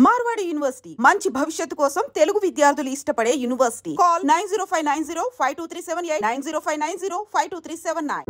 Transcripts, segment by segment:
Marwadi university మంచి భవిష్యత్తు కోసం తెలుగు విద్యార్థులు ఇష్టపడే యూనివర్సిటీ. కాల్ 9059052378 9059052379.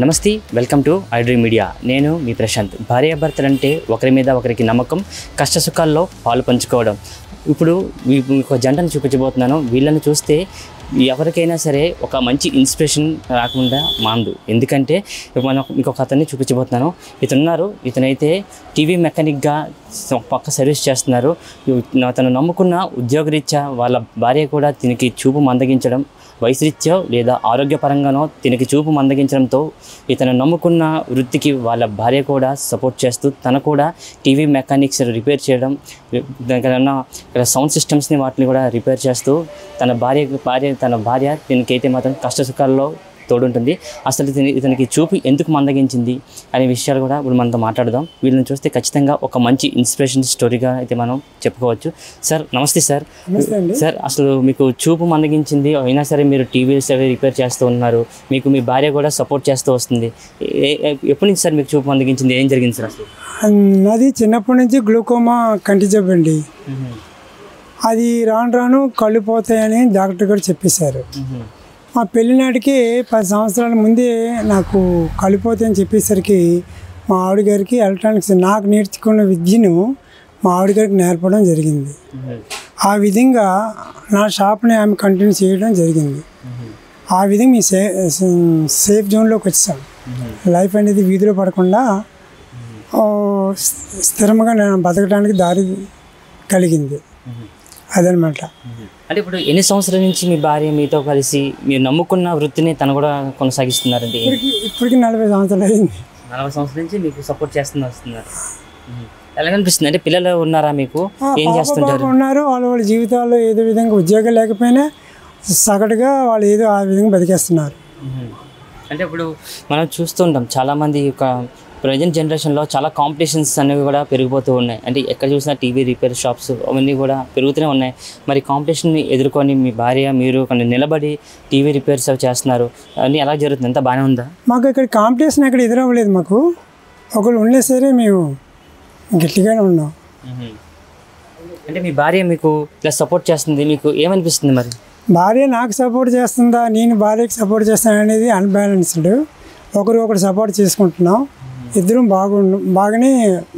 నమస్తే, వెల్కమ్ టు ఐడ్రీమ్ మీడియా. నేను మీ ప్రశాంత్. భార్యాభర్తలంటే ఒకరి మీద ఒకరికి నమ్మకం, కష్టసుఖాల్లో పాలు పంచుకోవడం. ఇప్పుడు మీకు జంటను చూపించబోతున్నాను. వీళ్ళని చూస్తే ఎవరికైనా సరే ఒక మంచి ఇన్స్పిరేషన్ రాకుండా మాందు. ఎందుకంటే మనం ఇంకొక అతన్ని చూపించబోతున్నాను. ఇతనైతే టీవీ మెకానిక్గా పక్క సర్వీస్ చేస్తున్నారు. అతను నమ్ముకున్న ఉద్యోగరీత్యా వాళ్ళ భార్య కూడా దీనికి చూపు మందగించడం, వయసురీత్యా లేదా ఆరోగ్యపరంగానో దీనికి చూపు మందగించడంతో ఇతను నమ్ముకున్న వృత్తికి వాళ్ళ భార్య కూడా సపోర్ట్ చేస్తూ తను కూడా టీవీ మెకానిక్స్ రిపేర్ చేయడం, ఇక్కడ సౌండ్ సిస్టమ్స్ని వాటిని కూడా రిపేర్ చేస్తూ తన భార్య దీనికైతే మాత్రం కష్టసుఖాల్లో తోడుంటుంది. అసలు ఇతనికి చూపు ఎందుకు మందగించింది అనే విషయాలు కూడా ఇప్పుడు మనతో మాట్లాడదాం. వీళ్ళని చూస్తే ఖచ్చితంగా ఒక మంచి ఇన్స్పిరేషన్ స్టోరీగా అయితే మనం చెప్పుకోవచ్చు. సార్ నమస్తే. సార్ అసలు మీకు చూపు మందగించింది అయినా సరే మీరు టీవీస్ అవి రిపేర్ చేస్తూ ఉన్నారు, మీకు మీ భార్య కూడా సపోర్ట్ చేస్తూ వస్తుంది. ఎప్పటి నుంచి సార్ మీకు చూపు మందగించింది, ఏం జరిగింది సార్? అసలు నాది చిన్నప్పటి నుంచి గ్లూకోమా కంటి జబ్బు అండి. అది రాను కళ్ళు పోతాయని డాక్టర్ గారు చెప్పేశారు. మా పెళ్ళినాటికి 10 సంవత్సరాల ముందే నాకు కలిపోతాయని చెప్పేసరికి మా ఆవిడ గారికి ఎలక్ట్రానిక్స్ నాకు నేర్చుకున్న విద్యను మా ఆవిడ గారికి నేర్పడం జరిగింది. ఆ విధంగా నా షాప్ని ఆమె కంటిన్యూ చేయడం జరిగింది. ఆ విధంగా మీ సేఫ్ జోన్లోకి వచ్చాం. లైఫ్ అనేది వీధిలో పడకుండా స్థిరంగా నేను బతకడానికి దారి కలిగింది. అదనమాట. అంటే ఇప్పుడు ఎన్ని సంవత్సరాల నుంచి మీ భార్య మీతో కలిసి మీరు నమ్ముకున్న వృత్తిని తను కూడా కొనసాగిస్తున్నారండి? ఇప్పటికి 40 సంవత్సరాలు అయింది. 40 సంవత్సరాల నుంచి మీకు సపోర్ట్ వస్తున్నారు. ఎలాగనిపిస్తుంది? అంటే పిల్లలు ఉన్నారా మీకు? ఏం చేస్తుంటారు? ఉన్నారు. వాళ్ళ జీవితాల్లో ఏదో విధంగా ఉద్యోగం లేకపోయినా సగటుగా వాళ్ళు ఏదో ఆ విధంగా బతికేస్తున్నారు. అంటే ఇప్పుడు మనం చూస్తుంటాం చాలామంది ఒక ప్రజెంట్ జనరేషన్లో చాలా కాంపిటీషన్స్ అనేవి కూడా పెరిగిపోతూ ఉన్నాయి. అంటే ఎక్కడ చూసినా టీవీ రిపేర్ షాప్స్ అవన్నీ కూడా పెరుగుతూనే ఉన్నాయి. మరి కాంపిటీషన్ని ఎదుర్కొని మీ భార్య మీరు కొన్ని నిలబడి టీవీ రిపేర్స్ అవి చేస్తున్నారు. అన్నీ ఎలా జరుగుతుంది? ఎంత బాగానే ఉందా? మాకు ఇక్కడ కాంపిటీషన్ ఎక్కడ ఎదురవ్వలేదు. మాకు ఒకళ్ళు ఉండే సరే మేము గట్టిగానే ఉన్నాం. అంటే మీ భార్య మీకు ఇలా సపోర్ట్ చేస్తుంది, మీకు ఏమనిపిస్తుంది? మరి భార్య నాకు సపోర్ట్ చేస్తుందా, నేను భార్యకి సపోర్ట్ చేస్తాను అనేది అన్బ్యాలెన్స్డ్. ఒకరు సపోర్ట్ చేసుకుంటున్నాం. ఇద్దరం బాగానే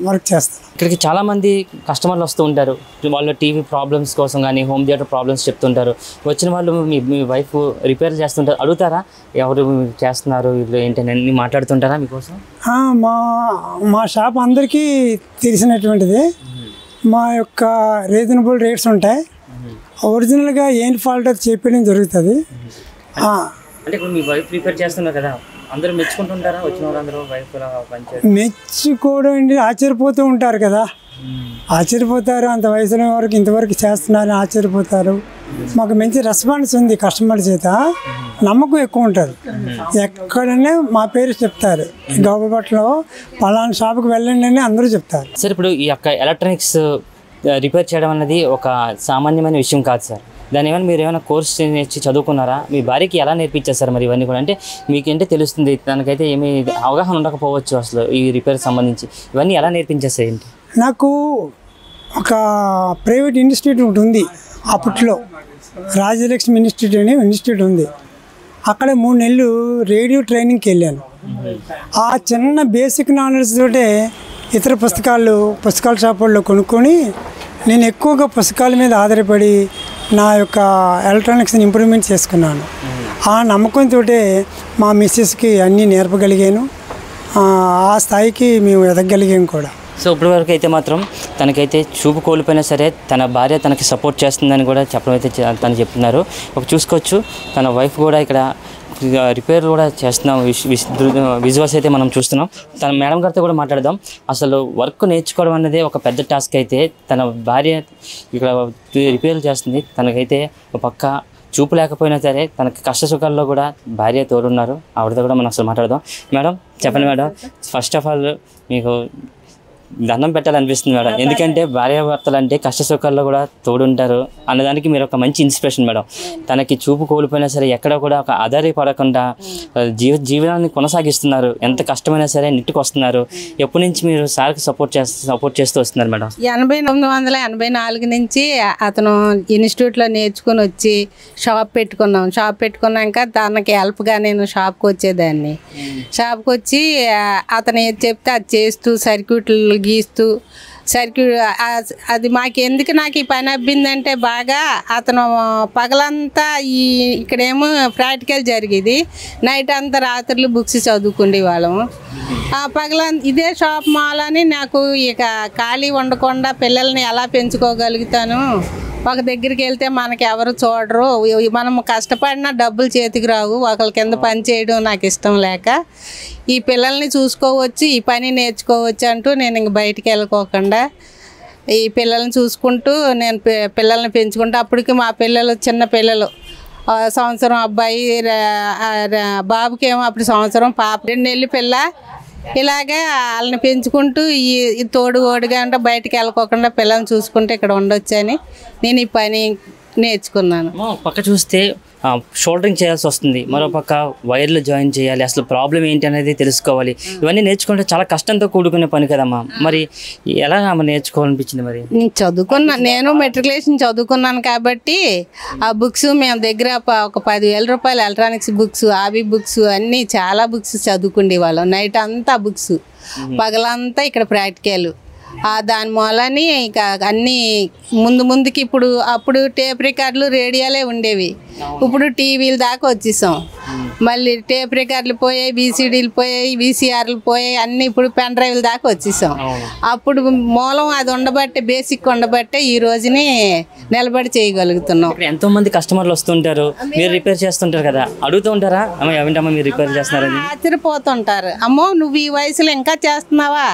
వర్క్ చేస్తాం. ఇక్కడికి చాలామంది కస్టమర్లు వస్తూ ఉంటారు. వాళ్ళు టీవీ ప్రాబ్లమ్స్ కోసం కానీ హోమ్ థియేటర్ ప్రాబ్లమ్స్ చెప్తుంటారు. వచ్చిన వాళ్ళు మీ వైఫ్ రిపేర్ చేస్తుంటారు, అడుగుతారా ఎవరు చేస్తున్నారు వీళ్ళు ఏంటని అన్నీ మాట్లాడుతుంటారా మీకోసం? మా షాప్ అందరికీ తెలిసినటువంటిది. మా యొక్క రీజనబుల్ రేట్స్ ఉంటాయి. ఒరిజినల్గా ఏంటి ఫాల్ట్ అది చెప్పడం జరుగుతుంది. అంటే ఇప్పుడు మీ వైఫ్ రిపేర్ చేస్తున్నారు కదా, అందరూ మెచ్చుకుంటుంటారా? వచ్చిన వాళ్ళందరూ వైఫ్ మెచ్చుకోవడం అండి, ఆశ్చర్యపోతూ ఉంటారు కదా. ఆశ్చర్యపోతారు. అంత వయసులో వరకు ఇంతవరకు చేస్తున్నారని ఆశ్చర్యపోతారు. మాకు మంచి రెస్పాన్స్ ఉంది కస్టమర్ చేత. నమ్మకం ఎక్కువ ఉంటుంది. ఎక్కడనే మా పేరు చెప్తారు. గౌబపట్లో పలానా షాప్కి వెళ్ళండి అని అందరూ చెప్తారు. సార్ ఇప్పుడు ఈ యొక్క ఎలక్ట్రానిక్స్ రిపేర్ చేయడం అన్నది ఒక సామాన్యమైన విషయం కాదు సార్. దాని ఏమైనా మీరు ఏమైనా కోర్స్ నేర్చి చదువుకున్నారా? మీ భార్యకి ఎలా నేర్పించారు సార్ మరి ఇవన్నీ కూడా? అంటే మీకేంటే తెలుస్తుంది, తనకైతే ఏమీ అవగాహన ఉండకపోవచ్చు అసలు ఈ రిపేర్ సంబంధించి. ఇవన్నీ ఎలా నేర్పించేస్తాయి ఏంటి? నాకు ఒక ప్రైవేట్ ఇన్స్టిట్యూట్ ఒకటి ఉంది. అప్పట్లో రాజలక్ష్మి ఇన్స్టిట్యూట్ అని ఇన్స్టిట్యూట్ ఉంది. అక్కడ 3 నెలలు రేడియో ట్రైనింగ్కి వెళ్ళాను. ఆ చిన్న బేసిక్ నాలెడ్జ్ తోటే ఇతర పుస్తకాల షాపుల్లో కొనుక్కొని నేను ఎక్కువగా పుస్తకాల మీద ఆధారపడి నా యొక్క ఎలక్ట్రానిక్స్ని ఇంప్రూవ్మెంట్ చేసుకున్నాను. ఆ నమ్మకంతో మా మిస్సెస్కి అన్నీ నేర్పగలిగాను. ఆ స్థాయికి మేము ఎదగలిగాము కూడా. సో ఇప్పటివరకు అయితే మాత్రం తనకైతే చూపు కోల్పోయినా సరే తన భార్య తనకి సపోర్ట్ చేస్తుందని కూడా చెప్పడం అయితే తను చెప్తున్నారు. ఒక చూసుకోవచ్చు తన వైఫ్ కూడా ఇక్కడ రిపేర్ కూడా చేస్తున్నాం. విజువల్స్ అయితే మనం చూస్తున్నాం. తన మేడం గారితో కూడా మాట్లాడదాం. అసలు వర్క్ నేర్చుకోవడం అనేది ఒక పెద్ద టాస్క్ అయితే తన భార్య ఇక్కడ రిపేర్లు చేస్తుంది. తనకైతే ఒక పక్క చూపు లేకపోయినా సరే తనకి కష్ట సుఖాల్లో కూడా భార్య తోడున్నారు. ఆవిడతో కూడా మనం అసలు మాట్లాడదాం. మేడం చెప్పండి మేడం, ఫస్ట్ ఆఫ్ ఆల్ మీకు దండం పెట్టాలనిపిస్తుంది మేడం. ఎందుకంటే భార్యాభర్తలు అంటే కష్ట సుఖాల్లో కూడా తోడుంటారు అన్నదానికి మీరు ఒక మంచి ఇన్స్పిరేషన్ మేడం. తనకి చూపు కోల్పోయినా సరే ఎక్కడ కూడా ఒక ఆధారపడకుండా జీవనాన్ని కొనసాగిస్తున్నారు. ఎంత కష్టమైనా సరే నెట్టుకొస్తున్నారు. ఎప్పటి నుంచి మీరు సార్కి సపోర్ట్ చేస్తూ వస్తున్నారు మేడం? 1984 నుంచి అతను ఇన్స్టిట్యూట్లో నేర్చుకుని వచ్చి షాప్ పెట్టుకున్నాక తనకి హెల్ప్గా నేను షాప్కి వచ్చేదాన్ని. షాప్కి వచ్చి అతను ఏది చెప్తే అది చేస్తూ సర్క్యూట్లు గీస్తూ అది మాకెందుకు నాకు ఈ పని అబ్బిందంటే బాగా అతను పగలంతా ఇక్కడేమో ప్రాక్టికల్ జరిగేది, నైట్ అంతా రాత్రులు బుక్స్ చదువుకుండే వాళ్ళము. ఇదే షాప్ మాలని నాకు ఇక ఖాళీ ఉండకుండా పిల్లల్ని ఎలా పెంచుకోగలుగుతాను, ఒక దగ్గరికి వెళ్తే మనకి ఎవరు చూడరు, మనం కష్టపడినా డబ్బులు చేతికి రావు, ఒకరి కింద పని చేయడం నాకు ఇష్టం లేక ఈ పిల్లల్ని చూసుకోవచ్చు, ఈ పని నేర్చుకోవచ్చు అంటూ నేను ఇంక బయటికి వెళ్ళకోకుండా ఈ పిల్లల్ని చూసుకుంటూ నేను పిల్లల్ని పెంచుకుంటూ అప్పటికి మా పిల్లలు చిన్న పిల్లలు, సంవత్సరం అబ్బాయి, బాబుకి ఏమో అప్పుడు సంవత్సరం, పాప 2 నెలల పిల్ల. ఇలాగే వాళ్ళని పెంచుకుంటూ ఈ తోడుగా అంటే బయటికి వెళ్ళకోకుండా పిల్లల్ని చూసుకుంటూ ఇక్కడ ఉండొచ్చని నేను ఈ పని నేర్చుకున్నాను. పక్క చూస్తే షోల్డరింగ్ చేయాల్సి వస్తుంది, మరో పక్క వైర్లు జాయిన్ చేయాలి, అసలు ప్రాబ్లం ఏంటి అనేది తెలుసుకోవాలి. ఇవన్నీ నేర్చుకుంటే చాలా కష్టంతో కూడుకునే పని కదమ్మా. మరి ఎలా నేర్చుకోవాలనిపించింది? మరి నేను మెట్రికులేషన్ చదువుకున్నాను కాబట్టి ఆ బుక్స్ మేము దగ్గర ఒక 10,000 రూపాయలు ఎలక్ట్రానిక్స్ బుక్స్, ఆబీ బుక్స్ అన్నీ చాలా బుక్స్ చదువుకుండే వాళ్ళం. నైట్ అంతా బుక్స్, పగలంతా ఇక్కడ ప్రాక్టికల్. దాని మూలని ఇక అన్నీ ముందుకి అప్పుడు టేప్ రికార్డులు, రేడియోలే ఉండేవి. ఇప్పుడు టీవీల దాకా వచ్చేసాం. మళ్ళీ టేప్ రికార్డులు పోయాయి, బీసీడీలు పోయాయి, వీసీఆర్లు పోయాయి, అన్నీ ఇప్పుడు పెన్ డ్రైవ్ల దాకా వచ్చేసాం. అప్పుడు మూలం అది ఉండబట్టే, బేసిక్ ఉండబట్టే ఈ రోజుని నిలబడి చేయగలుగుతున్నాం. ఎంతో మంది కస్టమర్లు వస్తుంటారు, మీరు రిపేర్ చేస్తుంటారు కదా, అడుగుతూ ఉంటారా ఏమిటమ్మా మీరు రిపేర్ చేస్తున్నారని? ఆశ్చర్యపోతుంటారు. అమ్మో నువ్వు ఈ వయసులో ఇంకా చేస్తున్నావా,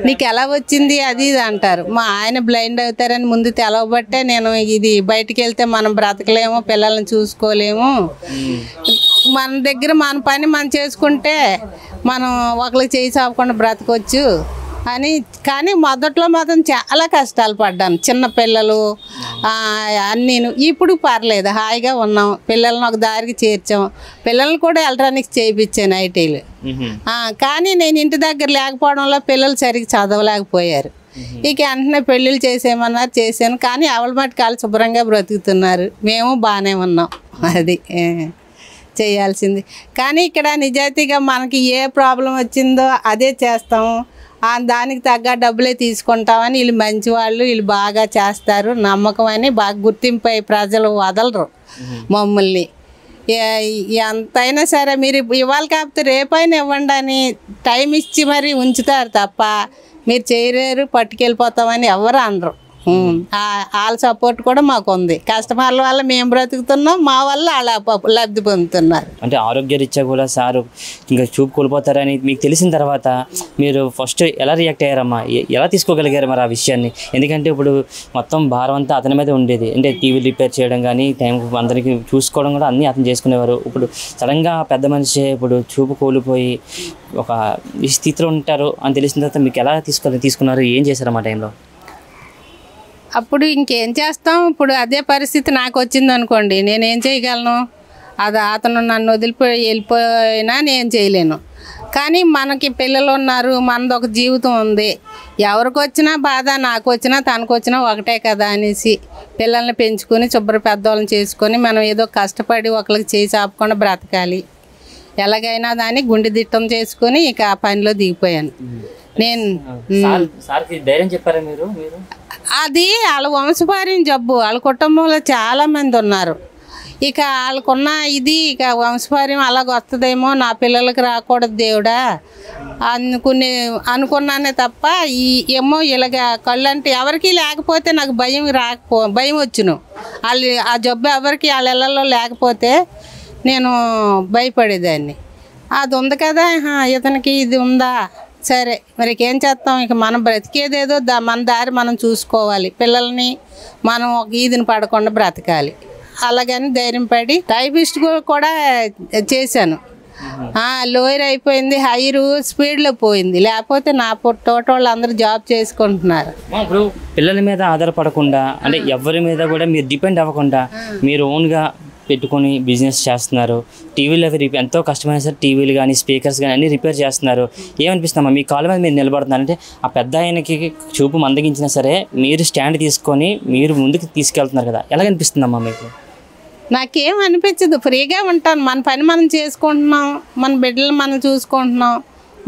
నీకు ఎలా వచ్చింది అది ఇది అంటారు. మా ఆయన బ్లైండ్ అవుతారని ముందు తెలవబట్టే నేను ఇది బయటికి వెళ్తే మనం బ్రతకలేము, పిల్లల్ని చూసుకోలేము, మన దగ్గర మన పని మనం చేసుకుంటే మనం ఒకరికి చేయి చాపకుండా బ్రతకొచ్చు అని. కానీ మొదట్లో మాత్రం చాలా కష్టాలు పడ్డాను. చిన్న పిల్లలు అన్నీ. ఇప్పుడు పర్లేదు, హాయిగా ఉన్నాం. పిల్లల్ని ఒక దారికి చేర్చాం. పిల్లల్ని కూడా ఎలక్ట్రానిక్స్ చేయించాను, ఐటీలు. కానీ నేను ఇంటి దగ్గర లేకపోవడంలో పిల్లలు సరిగ్గా చదవలేకపోయారు. ఇక వెంటనే పెళ్ళిళ్ళు చేసేయమన్నారు, చేశాను. కానీ అవల మట్టుకు వాళ్ళు శుభ్రంగా బ్రతుకుతున్నారు, మేము బాగానే ఉన్నాం. అది చేయాల్సింది. కానీ ఇక్కడ నిజాయితీగా మనకి ఏ ప్రాబ్లం వచ్చిందో అదే చేస్తాము, దానికి తగ్గ డబ్బులే తీసుకుంటామని వీళ్ళు మంచివాళ్ళు, వీళ్ళు బాగా చేస్తారు నమ్మకం అని బాగా గుర్తింపు ప్రజలు వదలరు మమ్మల్ని. ఎంతైనా సరే మీరు ఇవాళ కాకపోతే రేపైనా ఇవ్వండి అని టైం ఇచ్చి మరి ఉంచుతారు తప్ప మీరు చేయలేరు, పట్టుకెళ్ళిపోతామని ఎవరు అనరు. వాళ్ళ సపోర్ట్ కూడా మాకు ఉంది. కస్టమర్ల వల్ల మేము బ్రతుకుతున్నాం, మా వల్ల వాళ్ళ లబ్ధి పొందుతున్నారు. అంటే ఆరోగ్యరీత్యా కూడా సారు ఇంకా చూపు కోల్పోతారని మీకు తెలిసిన తర్వాత మీరు ఫస్ట్ ఎలా రియాక్ట్ అయ్యారమ్మా, ఎలా తీసుకోగలిగారు మరి ఆ విషయాన్ని? ఎందుకంటే ఇప్పుడు మొత్తం భారం అంతా అతని మీద ఉండేది. అంటే టీవీ రిపేర్ చేయడం కానీ, టైం అందరికీ చూసుకోవడం కూడా అన్నీ అతను చేసుకునేవారు. ఇప్పుడు సడన్గా పెద్ద మనిషి ఇప్పుడు చూపు కోల్పోయి ఒక ఈ స్థితిలో ఉంటారు అని తెలిసిన తర్వాత మీకు ఎలా తీసుకున్నారు, ఏం చేశారు ఆ టైంలో? అప్పుడు ఇంకేం చేస్తాం, ఇప్పుడు అదే పరిస్థితి నాకు వచ్చింది అనుకోండి, నేనేం చేయగలను? అతను నన్ను వెళ్ళిపోయినా నేను చేయలేను. కానీ మనకి పిల్లలు ఉన్నారు, మనది ఒక జీవితం ఉంది. ఎవరికి వచ్చినా బాధ, నాకు వచ్చినా తనకు వచ్చినా ఒకటే కదా అనేసి పిల్లల్ని పెంచుకొని శుభ్ర పెద్దవాళ్ళని చేసుకొని మనం ఏదో కష్టపడి ఒకరికి చేయి చాపకుండా బ్రతకాలి. ఎలాగైనా దాన్ని గుండె దిట్టం చేసుకొని ఇక ఆ పనిలో దిగిపోయాను నేను. ధైర్యం చెప్పారా మీరు? అది వాళ్ళ వంశపార్యం జబ్బు, వాళ్ళ కుటుంబంలో చాలామంది ఉన్నారు. ఇక వాళ్ళకున్న ఇది ఇక వంశపార్యం అలాగ వస్తుందేమో, నా పిల్లలకి రాకూడదు దేవుడా అనుకున్నానే తప్ప ఏమో ఇలాగ కళ్ళు అంటే ఎవరికి లేకపోతే నాకు భయం వచ్చును. వాళ్ళు ఆ జబ్బు ఎవరికి వాళ్ళ ఇళ్ళల్లో లేకపోతే నేను భయపడేదాన్ని. అది ఉంది కదా, ఇతనికి ఇది ఉందా, సరే మరి ఏం చేస్తాం, ఇక మనం బ్రతికేదేదో మన దారి మనం చూసుకోవాలి, పిల్లల్ని మనం ఒక ఈదిని పడకుండా బ్రతకాలి. అలాగని ధైర్యం పడి టైపిస్ట్ కూడా చేశాను. లోయర్ అయిపోయింది, హైరు స్పీడ్లో పోయింది, లేకపోతే నా తోట వాళ్ళు అందరూ జాబ్ చేసుకుంటున్నారు. ఇప్పుడు పిల్లల మీద ఆధారపడకుండా అంటే ఎవరి మీద కూడా మీరు డిపెండ్ అవ్వకుండా మీరు ఓన్గా పెట్టుకొని బిజినెస్ చేస్తున్నారు. టీవీలు అవి ఎంతో కష్టమైన సరే టీవీలు కానీ స్పీకర్స్ కానీ అన్నీ రిపేర్ చేస్తున్నారు. ఏమనిపిస్తుందమ్మా, మీ కాళ్ళ మీద మీరు నిలబడుతున్నారంటే ఆ పెద్ద ఆయనకి చూపు మందగించినా సరే మీరు స్టాండ్ తీసుకొని మీరు ముందుకు తీసుకెళ్తున్నారు కదా, ఎలాగనిపిస్తుందమ్మా మీకు? నాకేం అనిపించదు, ఫ్రీగా ఉంటాను, మన పని మనం చేసుకుంటున్నాం, మన బిడ్డలు మనం చూసుకుంటున్నాం,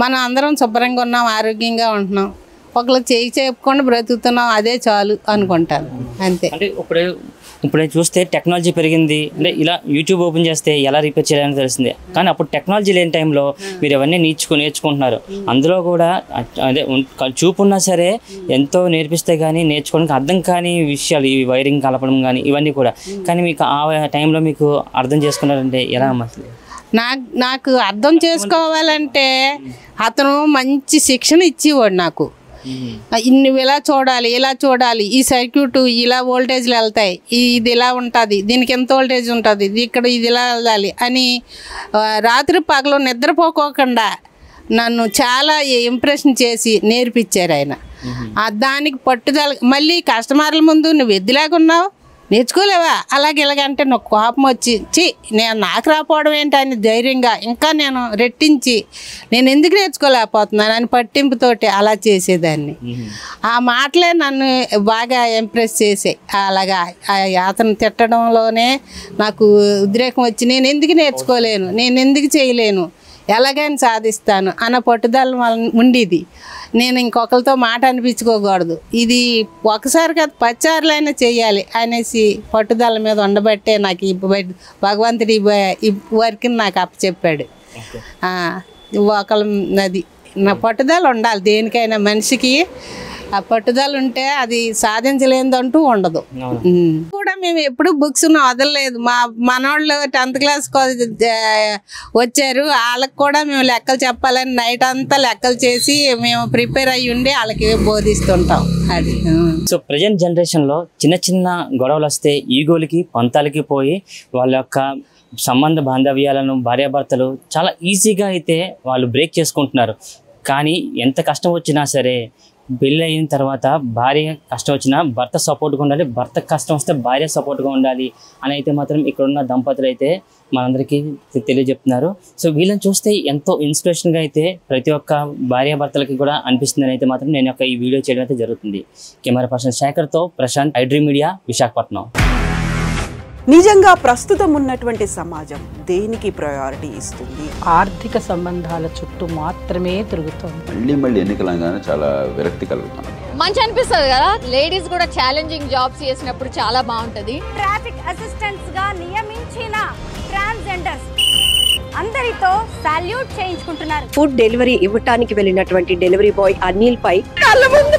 మనం అందరం శుభ్రంగా ఉన్నాం, ఆరోగ్యంగా ఉంటున్నాం, ఒకరికి చేయి చెప్పుకొని బ్రతుకుతున్నాం, అదే చాలు అనుకుంటాను అంతే. అంటే ఇప్పుడు చూస్తే టెక్నాలజీ పెరిగింది, అంటే ఇలా యూట్యూబ్ ఓపెన్ చేస్తే ఎలా రిపేర్ చేయాలని తెలిసిందే. కానీ అప్పుడు టెక్నాలజీ లేని టైంలో మీరు అవన్నీ నేర్చుకుంటున్నారు. అందులో కూడా అదే చూపు ఉన్నా సరే ఎంతో నేర్పిస్తే కానీ నేర్చుకోవడానికి అర్థం కాని విషయాలు, ఈ వైరింగ్ కలపడం కానీ ఇవన్నీ కూడా. కానీ మీకు ఆ టైంలో మీకు అర్థం చేసుకున్నారంటే ఎలా అమ్మా? నాకు అర్థం చేసుకోవాలంటే అతను మంచి శిక్షణ ఇచ్చేవాడు నాకు. నువ్వు ఇలా చూడాలి, ఈ సర్క్యూట్ ఇలా వోల్టేజ్లు వెళ్తాయి, ఇది ఇలా ఉంటుంది, దీనికి ఎంత వోల్టేజ్ ఉంటుంది, ఇక్కడ ఇది ఇలా వెళ్ళాలి అని రాత్రి పగలు నిద్రపోకోకుండా నన్ను చాలా ఇంప్రెషన్ చేసి నేర్పించారు ఆయన. దానికి పట్టుదల. మళ్ళీ కస్టమర్ల ముందు నువ్వు ఎద్దులాగున్నావు, నేర్చుకోలేవా, ఇలాగంటే నాకు కోపం వచ్చి నాకు రాకపోవడం ఏంటి అని ధైర్యంగా ఇంకా నేను రెట్టించి నేను ఎందుకు నేర్చుకోలేకపోతున్నాను అని పట్టింపుతోటి అలా చేసేదాన్ని. ఆ మాటలే నన్ను బాగా ఇంప్రెస్ చేసాయి. అలాగా అతను తిట్టడంలోనే నాకు ఉద్రేకం వచ్చి నేను ఎందుకు నేర్చుకోలేను, నేను ఎందుకు చేయలేను, ఎలాగైనా సాధిస్తాను అన్న పట్టుదల ఉండేది. నేను ఇంకొకరితో మాట అనిపించుకోకూడదు, ఇది ఒకసారి కాదు 10 సార్లైనా చెయ్యాలి అనేసి పట్టుదల మీద ఉండబట్టే నాకు భగవంతుడి ఈ వర్క్ నాకు అప్పచెప్పాడు. అది నా పట్టుదల ఉండాలి దేనికైనా, మనిషికి ఆ పట్టుదల ఉంటే అది సాధించలేదంటూ ఉండదు. కూడా మేము ఎప్పుడు బుక్స్ వదలలేదు. మా మనోళ్ళు 10th క్లాస్ వచ్చారు, వాళ్ళకి కూడా మేము లెక్కలు చెప్పాలని నైట్ అంతా లెక్కలు చేసి మేము ప్రిపేర్ అయ్యి ఉండి వాళ్ళకి బోధిస్తుంటాం. అది సో ప్రజెంట్ జనరేషన్లో చిన్న చిన్న గొడవలు వస్తే ఈగోలకి పంతాలకి పోయి వాళ్ళ యొక్క సంబంధ బాంధవ్యాలను భార్యాభర్తలు చాలా ఈజీగా అయితే వాళ్ళు బ్రేక్ చేసుకుంటున్నారు. కానీ ఎంత కష్టం వచ్చినా సరే పెళ్ళి అయిన తర్వాత భార్య కష్టం వచ్చినా భర్త సపోర్ట్గా ఉండాలి, భర్త కష్టం వస్తే భార్య సపోర్ట్గా ఉండాలి అని అయితే మాత్రం ఇక్కడున్న దంపతులు అయితే మనందరికీ తెలియజెప్తున్నారు. సో వీళ్ళని చూస్తే ఎంతో ఇన్స్పిరేషన్గా అయితే ప్రతి ఒక్క భార్యాభర్తలకి కూడా అనిపిస్తుందని అయితే మాత్రం నేను ఈ వీడియో చేయడం అయితే జరుగుతుంది. కెమెరా పర్సన్ శేఖర్తో ప్రశాంత్, ఐడ్రీమ్ మీడియా, విశాఖపట్నం. నిజంగా ప్రస్తుతం ఉన్నటువంటి సమాజం దేనికి ప్రయారిటీ ఇస్తుంది? ఆర్థిక సంబంధాల చుట్టూ మాత్రమే తిరుగుతుంది. మళ్ళీ ఎన్నికలంగానే చాలా విరక్తి కలుగుతాం. మంచి అనిపిస్తుంది కదా, లేడీస్ కూడా ఛాలెంజింగ్ జాబ్స్ చేసినప్పుడు చాలా బాగుంటది. ట్రాఫిక్ అసిస్టెంట్స్ గా నియమించిన ట్రాన్స్జెండర్స్ అందరితో సాల్యూట్ చేయించుకుంటున్నారు. ఫుడ్ డెలివరీ ఇవ్వటానికి వెళ్ళినటువంటి డెలివరీ బాయ్ అనిల్ పై కళ్ళ ముందు